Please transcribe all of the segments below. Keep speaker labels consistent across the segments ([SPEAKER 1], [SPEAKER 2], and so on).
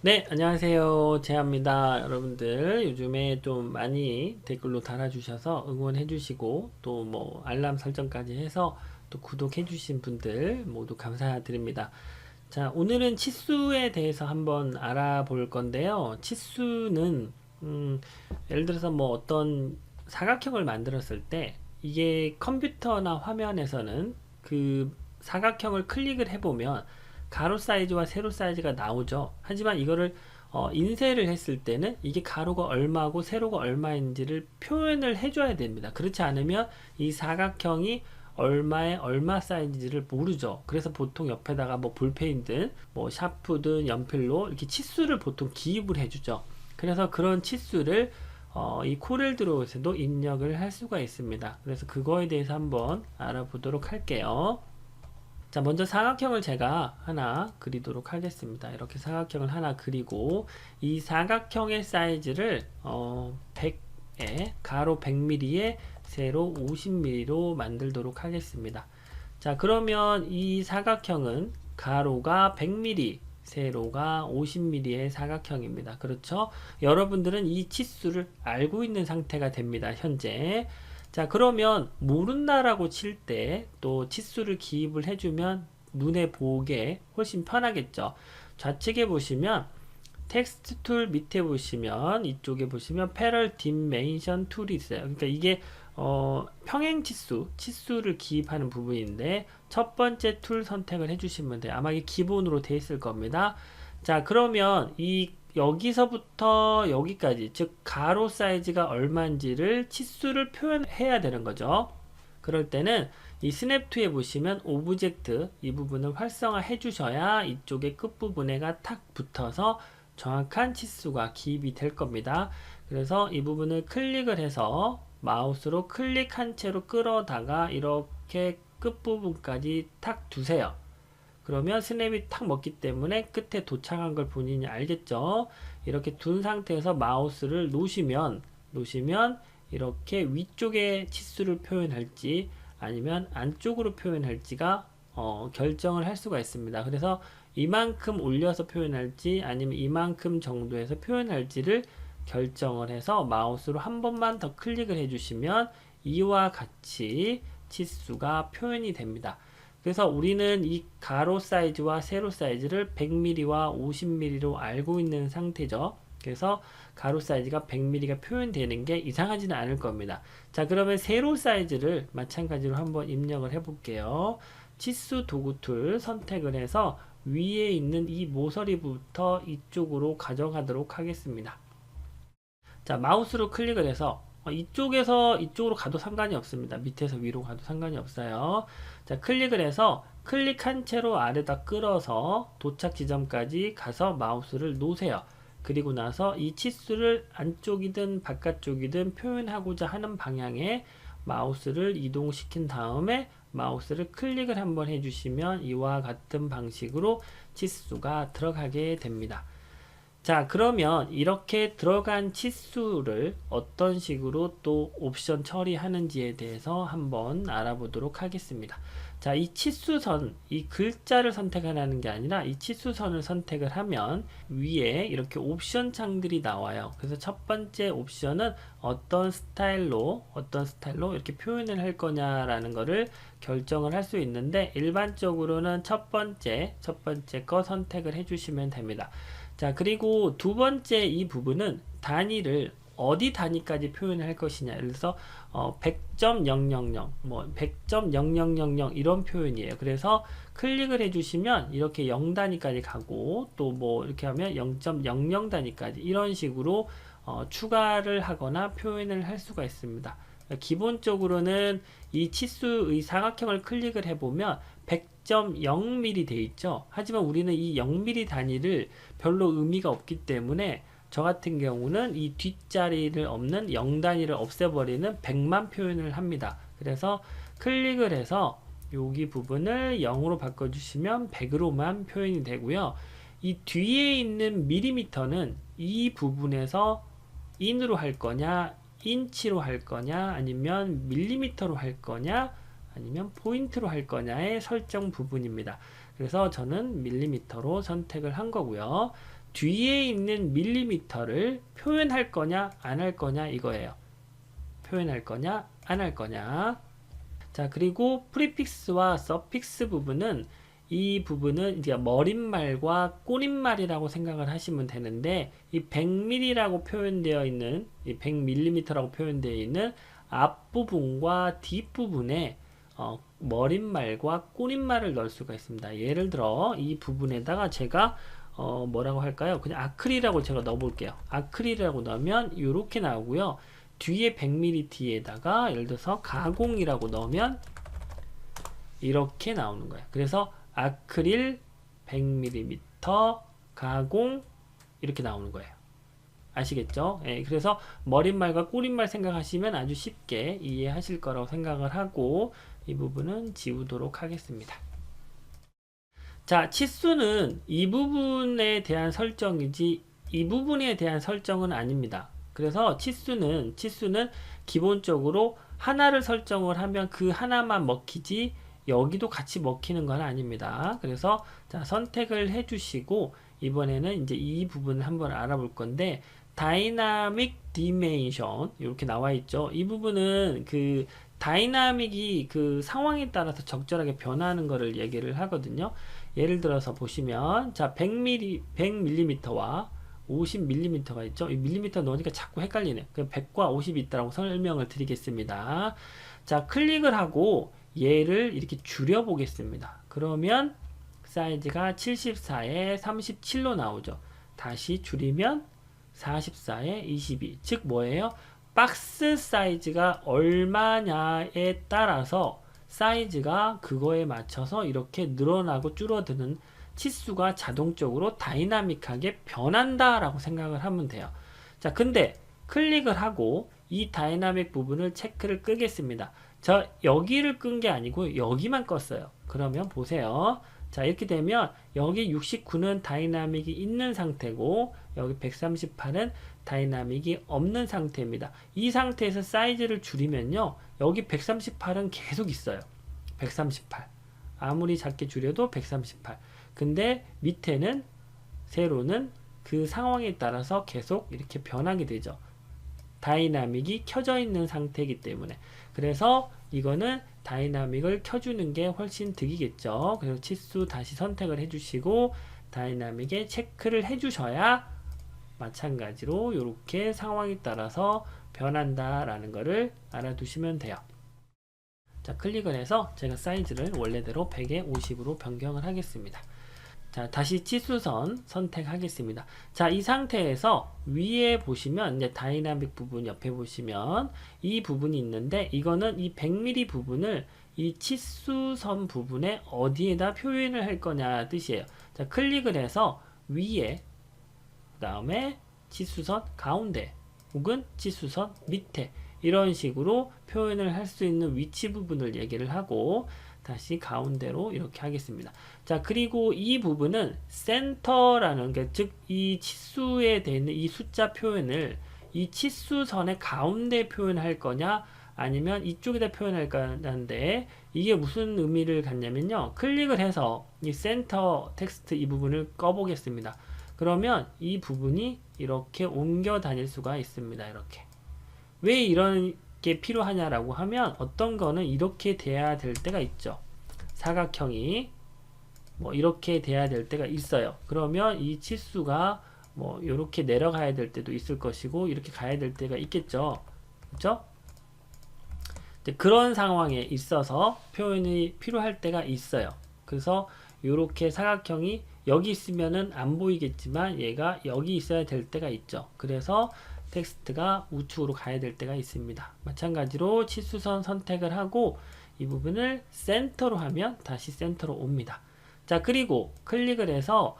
[SPEAKER 1] 네, 안녕하세요. 재합니다. 여러분들, 요즘에 좀 많이 댓글로 달아주셔서 응원해주시고, 또 뭐, 알람 설정까지 해서 또 구독해주신 분들 모두 감사드립니다. 자, 오늘은 치수에 대해서 한번 알아볼 건데요. 치수는, 예를 들어서 뭐 어떤 사각형을 만들었을 때, 이게 컴퓨터나 화면에서는 그 사각형을 클릭을 해보면, 가로 사이즈와 세로 사이즈가 나오죠. 하지만 이거를 인쇄를 했을 때는 이게 가로가 얼마고 세로가 얼마인지를 표현을 해줘야 됩니다. 그렇지 않으면 이 사각형이 얼마에 얼마 사이즈를 모르죠. 그래서 보통 옆에다가 뭐 볼페인든 뭐 샤프든 연필로 이렇게 치수를 보통 기입을 해주죠. 그래서 그런 치수를 이 코렐 드로우에서도 입력을 할 수가 있습니다. 그래서 그거에 대해서 한번 알아보도록 할게요. 자, 먼저 사각형을 제가 하나 그리도록 하겠습니다. 이렇게 사각형을 하나 그리고 이 사각형의 사이즈를 100에 가로 100mm에 세로 50mm로 만들도록 하겠습니다. 자, 그러면 이 사각형은 가로가 100mm, 세로가 50mm의 사각형입니다. 그렇죠? 여러분들은 이 치수를 알고 있는 상태가 됩니다. 현재. 자, 그러면 모른다라고 칠 때 또 치수를 기입을 해주면 눈에 보기에 훨씬 편하겠죠. 좌측에 보시면 텍스트 툴 밑에 보시면 이쪽에 보시면 패럴 딥메인션 툴이 있어요. 그러니까 이게 평행 치수를 기입하는 부분인데 첫 번째 툴 선택을 해주시면 돼요. 아마 이게 기본으로 돼 있을 겁니다. 자, 그러면 이 여기서부터 여기까지, 즉 가로 사이즈가 얼마인지를 치수를 표현해야 되는 거죠. 그럴 때는 이 스냅 툴에 보시면 오브젝트 이 부분을 활성화해 주셔야 이쪽에 끝부분에가 탁 붙어서 정확한 치수가 기입이 될 겁니다. 그래서 이 부분을 클릭을 해서 마우스로 클릭한 채로 끌어다가 이렇게 끝부분까지 탁 두세요. 그러면 스냅이 탁 먹기 때문에 끝에 도착한 걸 본인이 알겠죠. 이렇게 둔 상태에서 마우스를 놓으시면 이렇게 위쪽에 치수를 표현할지 아니면 안쪽으로 표현할지가 결정을 할 수가 있습니다. 그래서 이만큼 올려서 표현할지 아니면 이만큼 정도에서 표현할지를 결정을 해서 마우스로 한 번만 더 클릭을 해주시면 이와 같이 치수가 표현이 됩니다. 그래서 우리는 이 가로 사이즈와 세로 사이즈를 100mm와 50mm로 알고 있는 상태죠. 그래서 가로 사이즈가 100mm가 표현되는 게 이상하지는 않을 겁니다. 자, 그러면 세로 사이즈를 마찬가지로 한번 입력을 해 볼게요. 치수 도구 툴 선택을 해서 위에 있는 이 모서리부터 이쪽으로 가져가도록 하겠습니다. 자, 마우스로 클릭을 해서 이쪽에서 이쪽으로 가도 상관이 없습니다. 밑에서 위로 가도 상관이 없어요. 자, 클릭을 해서 클릭한 채로 아래다 끌어서 도착 지점까지 가서 마우스를 놓으세요. 그리고 나서 이 치수를 안쪽이든 바깥쪽이든 표현하고자 하는 방향에 마우스를 이동시킨 다음에 마우스를 클릭을 한번 해주시면 이와 같은 방식으로 치수가 들어가게 됩니다. 자, 그러면 이렇게 들어간 치수를 어떤 식으로 또 옵션 처리하는지에 대해서 한번 알아보도록 하겠습니다. 자, 이 치수선, 이 글자를 선택하라는 게 아니라 이 치수선을 선택을 하면 위에 이렇게 옵션 창들이 나와요. 그래서 첫 번째 옵션은 어떤 스타일로 이렇게 표현을 할 거냐라는 거를 결정을 할 수 있는데 일반적으로는 첫 번째 거 선택을 해주시면 됩니다. 자, 그리고 두 번째 이 부분은 단위를 어디 단위까지 표현을 할 것이냐. 예를 들어서 100.000 뭐 100.0000 이런 표현이에요. 그래서 클릭을 해주시면 이렇게 0 단위까지 가고 또 뭐 이렇게 하면 0.00 단위까지 이런 식으로 추가를 하거나 표현을 할 수가 있습니다. 기본적으로는 이 치수의 사각형을 클릭을 해보면 100.0mm 돼 있죠. 하지만 우리는 이 0mm 단위를 별로 의미가 없기 때문에 저 같은 경우는 이 뒷자리를 없는 0 단위를 없애버리는 100만 표현을 합니다. 그래서 클릭을 해서 여기 부분을 0으로 바꿔주시면 100으로만 표현이 되고요. 이 뒤에 있는 밀리미터는 이 부분에서 인으로 할 거냐 인치로 할 거냐 아니면 밀리미터로 할 거냐 아니면 포인트로 할 거냐의 설정 부분입니다. 그래서 저는 밀리미터로 선택을 한 거고요. 뒤에 있는 밀리미터를 표현할 거냐 안 할 거냐 이거예요. 표현할 거냐 안 할 거냐. 자, 그리고 프리픽스와 서픽스 부분은 이 부분은 이제 머릿말과 꼬릿말이라고 생각을 하시면 되는데, 이 100mm라고 표현되어 있는, 이 100mm라고 표현되어 있는 앞부분과 뒷부분에 머릿말과 꼬릿말을 넣을 수가 있습니다. 예를 들어 이 부분에다가 제가 뭐라고 할까요? 그냥 아크릴이라고 제가 넣어 볼게요. 아크릴이라고 넣으면 이렇게 나오고요. 뒤에 100mm 뒤에다가 예를 들어서 가공이라고 넣으면 이렇게 나오는 거예요. 그래서 아크릴 100mm 가공 이렇게 나오는 거예요. 아시겠죠? 예, 그래서 머릿말과 꼬릿말 생각하시면 아주 쉽게 이해하실 거라고 생각을 하고 이 부분은 지우도록 하겠습니다. 자, 치수는 이 부분에 대한 설정이지 이 부분에 대한 설정은 아닙니다. 그래서 치수는 기본적으로 하나를 설정을 하면 그 하나만 먹히지 여기도 같이 먹히는 건 아닙니다. 그래서 자, 선택을 해주시고 이번에는 이제 이 부분을 한번 알아볼 건데, 다이나믹 디멘션 이렇게 나와 있죠. 이 부분은 그 다이나믹이 그 상황에 따라서 적절하게 변하는 것을 얘기를 하거든요. 예를 들어서 보시면 자, 100mm와 50mm가 있죠. 이 밀리미터 넣으니까 자꾸 헷갈리네. 그 100과 50이 있다고 설명을 드리겠습니다. 자, 클릭을 하고 얘를 이렇게 줄여 보겠습니다. 그러면 사이즈가 74에 37로 나오죠. 다시 줄이면 44에 22. 즉 뭐예요? 박스 사이즈가 얼마냐에 따라서 사이즈가 그거에 맞춰서 이렇게 늘어나고 줄어드는 치수가 자동적으로 다이나믹하게 변한다 라고 생각을 하면 돼요. 자, 근데 클릭을 하고 이 다이나믹 부분을 체크를 끄겠습니다. 저 여기를 끈 게 아니고 여기만 껐어요. 그러면 보세요. 자, 이렇게 되면 여기 69는 다이나믹이 있는 상태고 여기 138은 다이나믹이 없는 상태입니다. 이 상태에서 사이즈를 줄이면요, 여기 138은 계속 있어요. 138. 아무리 작게 줄여도 138. 근데 밑에는 세로는 그 상황에 따라서 계속 이렇게 변하게 되죠. 다이나믹이 켜져 있는 상태이기 때문에. 그래서 이거는 다이나믹을 켜주는 게 훨씬 득이겠죠. 그래서 치수 다시 선택을 해주시고 다이나믹에 체크를 해주셔야 마찬가지로 이렇게 상황에 따라서 변한다라는 것을 알아두시면 돼요. 자, 클릭을 해서 제가 사이즈를 원래대로 100에 50으로 변경을 하겠습니다. 자, 다시 치수선 선택하겠습니다. 자, 이 상태에서 위에 보시면 이제 다이나믹 부분 옆에 보시면 이 부분이 있는데, 이거는 이 100mm 부분을 이 치수선 부분에 어디에다 표현을 할 거냐 뜻이에요. 자, 클릭을 해서 위에, 그 다음에 치수선 가운데 혹은 치수선 밑에 이런 식으로 표현을 할 수 있는 위치 부분을 얘기를 하고 다시 가운데로 이렇게 하겠습니다. 자, 그리고 이 부분은 센터라는 게, 즉 이 치수에 되는 이 숫자 표현을 이 치수선의 가운데 표현할 거냐 아니면 이쪽에다 표현할 거냐인데, 이게 무슨 의미를 갖냐면요, 클릭을 해서 이 센터 텍스트 이 부분을 꺼보겠습니다. 그러면 이 부분이 이렇게 옮겨 다닐 수가 있습니다. 이렇게. 왜 이런 게 필요하냐라고 하면, 어떤 거는 이렇게 돼야 될 때가 있죠. 사각형이 뭐 이렇게 돼야 될 때가 있어요. 그러면 이 치수가 뭐 이렇게 내려가야 될 때도 있을 것이고 이렇게 가야 될 때가 있겠죠. 그렇죠? 그런 상황에 있어서 표현이 필요할 때가 있어요. 그래서 이렇게 사각형이 여기 있으면은 안 보이겠지만 얘가 여기 있어야 될 때가 있죠. 그래서 텍스트가 우측으로 가야 될 때가 있습니다. 마찬가지로 치수선 선택을 하고 이 부분을 센터로 하면 다시 센터로 옵니다. 자, 그리고 클릭을 해서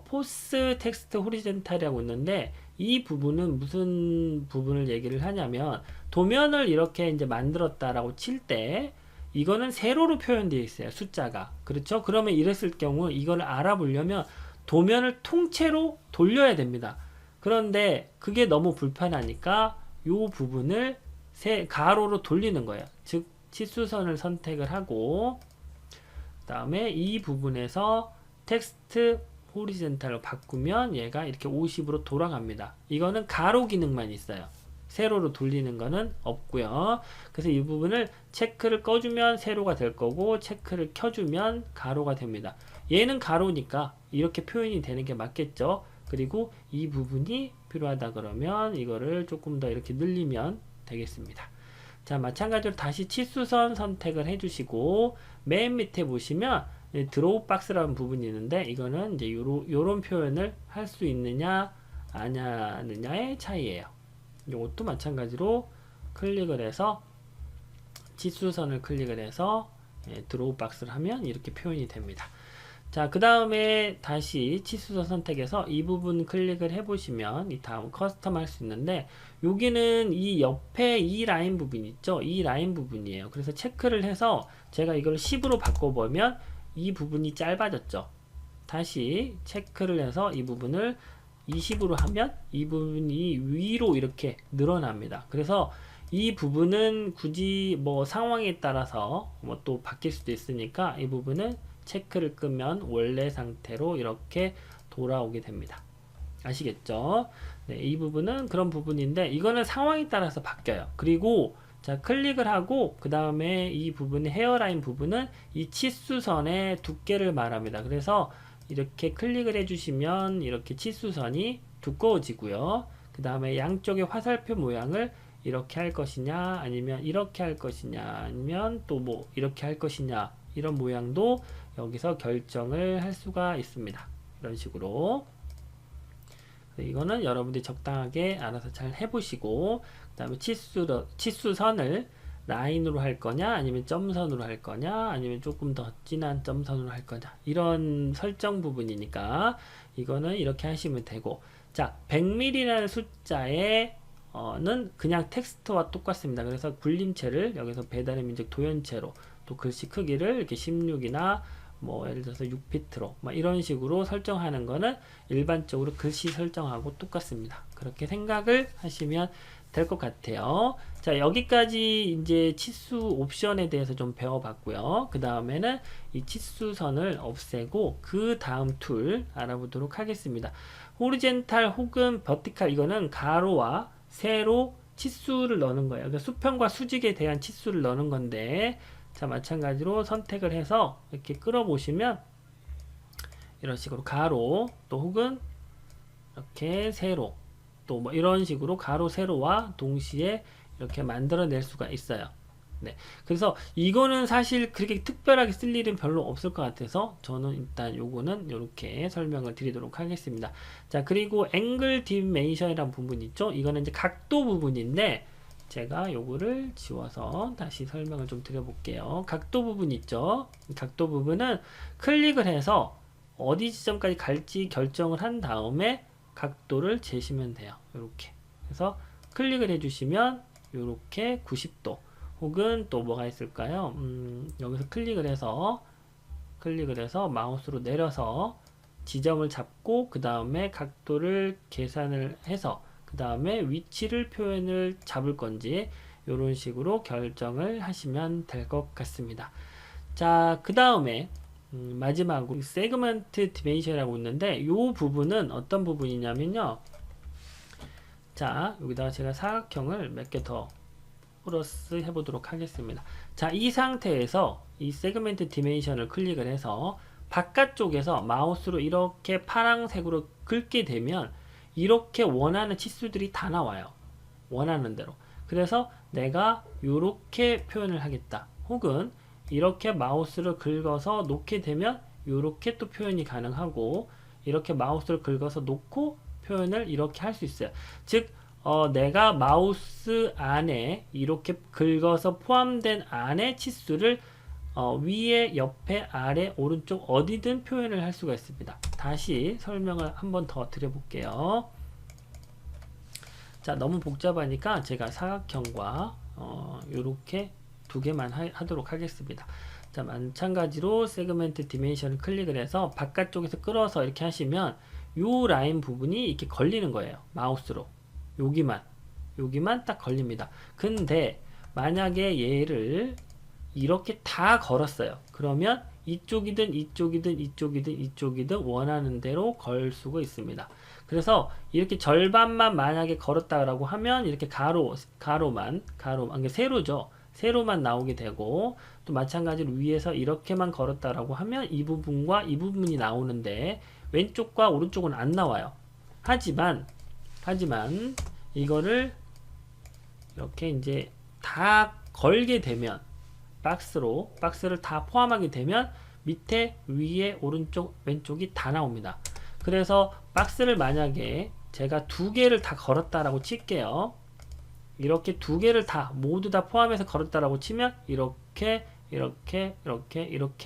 [SPEAKER 1] 포스 텍스트 호리젠탈이라고 있는데, 이 부분은 무슨 부분을 얘기를 하냐면, 도면을 이렇게 이제 만들었다라고 칠 때 이거는 세로로 표현되어 있어요. 숫자가. 그렇죠? 그러면 이랬을 경우 이걸 알아보려면 도면을 통째로 돌려야 됩니다. 그런데 그게 너무 불편하니까 이 부분을 가로로 돌리는 거예요. 즉 치수선을 선택을 하고, 그 다음에 이 부분에서 텍스트 호리젠탈로 바꾸면 얘가 이렇게 50으로 돌아갑니다. 이거는 가로 기능만 있어요. 세로로 돌리는 거는 없고요. 그래서 이 부분을 체크를 꺼주면 세로가 될 거고 체크를 켜주면 가로가 됩니다. 얘는 가로니까 이렇게 표현이 되는 게 맞겠죠. 그리고 이 부분이 필요하다 그러면 이거를 조금 더 이렇게 늘리면 되겠습니다. 자, 마찬가지로 다시 치수선 선택을 해주시고 맨 밑에 보시면 드로우 박스라는 부분이 있는데 이거는 이제 요런 표현을 할 수 있느냐 안 하느냐의 차이예요. 이것도 마찬가지로 클릭을 해서 치수선을 클릭을 해서 드로우 박스를 하면 이렇게 표현이 됩니다. 자, 그 다음에 다시 치수선 선택해서 이 부분 클릭을 해보시면 이 다음 커스텀 할 수 있는데 여기는 이 옆에 이 라인 부분 있죠? 이 라인 부분이에요. 그래서 체크를 해서 제가 이걸 10으로 바꿔보면 이 부분이 짧아졌죠. 다시 체크를 해서 이 부분을 20으로 하면 이 부분이 위로 이렇게 늘어납니다. 그래서 이 부분은 굳이 뭐 상황에 따라서 뭐 또 바뀔 수도 있으니까 이 부분은 체크를 끄면 원래 상태로 이렇게 돌아오게 됩니다. 아시겠죠? 네, 이 부분은 그런 부분인데 이거는 상황에 따라서 바뀌어요. 그리고 자, 클릭을 하고 그 다음에 이 부분의 헤어라인 부분은 이 치수선의 두께를 말합니다. 그래서 이렇게 클릭을 해주시면 이렇게 치수선이 두꺼워지고요. 그 다음에 양쪽의 화살표 모양을 이렇게 할 것이냐 아니면 이렇게 할 것이냐 아니면 또 뭐 이렇게 할 것이냐 이런 모양도 여기서 결정을 할 수가 있습니다. 이런 식으로 이거는 여러분들이 적당하게 알아서 잘 해보시고 그 다음에 치수선을 라인으로 할 거냐 아니면 점선으로 할 거냐 아니면 조금 더 진한 점선으로 할 거냐 이런 설정 부분이니까 이거는 이렇게 하시면 되고 자 100mm라는 숫자에 는 그냥 텍스트와 똑같습니다. 그래서 굴림체를 여기서 배달의 민족 도연체로 또 글씨 크기를 이렇게 16이나 뭐 예를 들어서 6피트로 뭐 이런 식으로 설정하는 거는 일반적으로 글씨 설정하고 똑같습니다. 그렇게 생각을 하시면 될 것 같아요. 자, 여기까지 이제 치수 옵션에 대해서 좀 배워봤고요. 그 다음에는 이 치수선을 없애고 그 다음 툴 알아보도록 하겠습니다. 호리젠탈 혹은 버티칼 이거는 가로와 세로 치수를 넣는 거예요. 그러니까 수평과 수직에 대한 치수를 넣는 건데 자, 마찬가지로 선택을 해서 이렇게 끌어보시면 이런 식으로 가로 또 혹은 이렇게 세로 또 뭐 이런 식으로 가로 세로와 동시에 이렇게 만들어낼 수가 있어요. 네, 그래서 이거는 사실 그렇게 특별하게 쓸 일은 별로 없을 것 같아서 저는 일단 요거는 이렇게 설명을 드리도록 하겠습니다. 자, 그리고 앵글 디멘션이라는 부분 있죠? 이거는 이제 각도 부분인데 제가 요거를 지워서 다시 설명을 좀 드려볼게요. 각도 부분 있죠? 각도 부분은 클릭을 해서 어디 지점까지 갈지 결정을 한 다음에 각도를 재시면 돼요. 이렇게. 그래서 클릭을 해주시면 이렇게 90도 혹은 또 뭐가 있을까요? 여기서 클릭을 해서 마우스로 내려서 지점을 잡고 그 다음에 각도를 계산을 해서 그 다음에 위치를 표현을 잡을 건지 이런 식으로 결정을 하시면 될 것 같습니다. 자, 그 다음에 마지막으로 세그먼트 디멘션이라고 있는데 이 부분은 어떤 부분이냐면요. 자, 여기다가 제가 사각형을 몇 개 더 플러스 해보도록 하겠습니다. 자, 이 상태에서 이 세그먼트 디멘션을 클릭을 해서 바깥쪽에서 마우스로 이렇게 파란색으로 긁게 되면 이렇게 원하는 치수들이 다 나와요. 원하는 대로. 그래서 내가 이렇게 표현을 하겠다. 혹은 이렇게 마우스를 긁어서 놓게 되면 이렇게 또 표현이 가능하고 이렇게 마우스를 긁어서 놓고 표현을 이렇게 할 수 있어요. 즉 내가 마우스 안에 이렇게 긁어서 포함된 안에 치수를 위에, 옆에, 아래, 오른쪽 어디든 표현을 할 수가 있습니다. 다시 설명을 한번 더 드려볼게요. 자, 너무 복잡하니까 제가 사각형과 이렇게 두 개만 하도록 하겠습니다. 자, 마찬가지로 세그먼트 디멘션을 클릭을 해서 바깥쪽에서 끌어서 이렇게 하시면 요 라인 부분이 이렇게 걸리는 거예요. 마우스로. 여기만 딱 걸립니다. 근데 만약에 얘를 이렇게 다 걸었어요. 그러면 이쪽이든 이쪽이든 이쪽이든 이쪽이든 원하는 대로 걸 수가 있습니다. 그래서 이렇게 절반만 만약에 걸었다라고 하면 이렇게 가로만 이게 세로죠. 세로만 나오게 되고, 또 마찬가지로 위에서 이렇게만 걸었다라고 하면 이 부분과 이 부분이 나오는데 왼쪽과 오른쪽은 안 나와요. 하지만 이거를 이렇게 이제 다 걸게 되면, 박스를 다 포함하게 되면 밑에 위에 오른쪽 왼쪽이 다 나옵니다. 그래서 박스를 만약에 제가 두 개를 다 걸었다라고 칠게요. 이렇게 두 개를 다 모두 다 포함해서 걸었다라고 치면 이렇게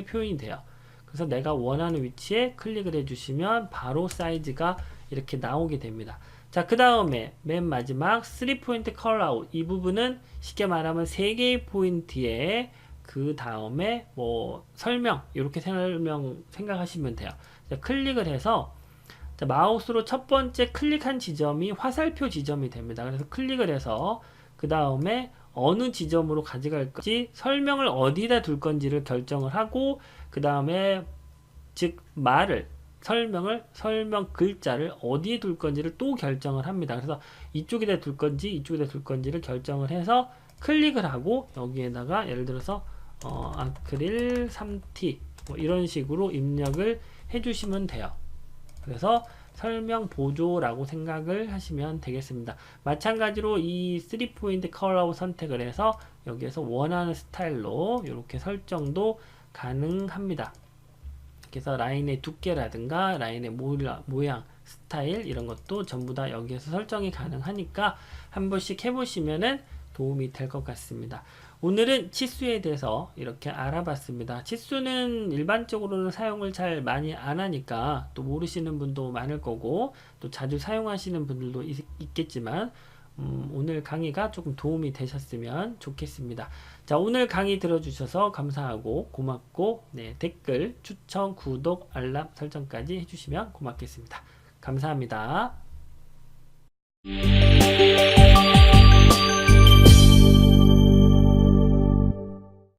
[SPEAKER 1] 표현이 돼요. 그래서 내가 원하는 위치에 클릭을 해주시면 바로 사이즈가 이렇게 나오게 됩니다. 자, 그 다음에 맨 마지막 3포인트 컬아웃, 이 부분은 쉽게 말하면 3개의 포인트에 그 다음에 뭐 설명, 이렇게 생각하시면 돼요. 자, 클릭을 해서, 자, 마우스로 첫 번째 클릭한 지점이 화살표 지점이 됩니다. 그래서 클릭을 해서 그 다음에 어느 지점으로 가져갈 건지, 설명을 어디다 둘 건지를 결정을 하고, 그 다음에 즉 설명 글자를 어디에 둘 건지를 또 결정을 합니다. 그래서 이쪽에다 둘 건지 이쪽에다 둘 건지를 결정을 해서 클릭을 하고, 여기에다가 예를 들어서 아크릴 3T 뭐 이런 식으로 입력을 해주시면 돼요. 그래서 설명 보조라고 생각을 하시면 되겠습니다. 마찬가지로 이 3포인트 컬아웃 선택을 해서 여기에서 원하는 스타일로 이렇게 설정도 가능합니다. 그래서 라인의 두께라든가 라인의 모양, 스타일 이런 것도 전부 다 여기에서 설정이 가능하니까 한 번씩 해보시면은 도움이 될 것 같습니다. 오늘은 치수에 대해서 이렇게 알아봤습니다. 치수는 일반적으로는 사용을 잘 많이 안 하니까 또 모르시는 분도 많을 거고, 또 자주 사용하시는 분들도 있겠지만 오늘 강의가 조금 도움이 되셨으면 좋겠습니다. 자, 오늘 강의 들어주셔서 감사하고 고맙고, 네, 댓글, 추천, 구독, 알람 설정까지 해주시면 고맙겠습니다. 감사합니다.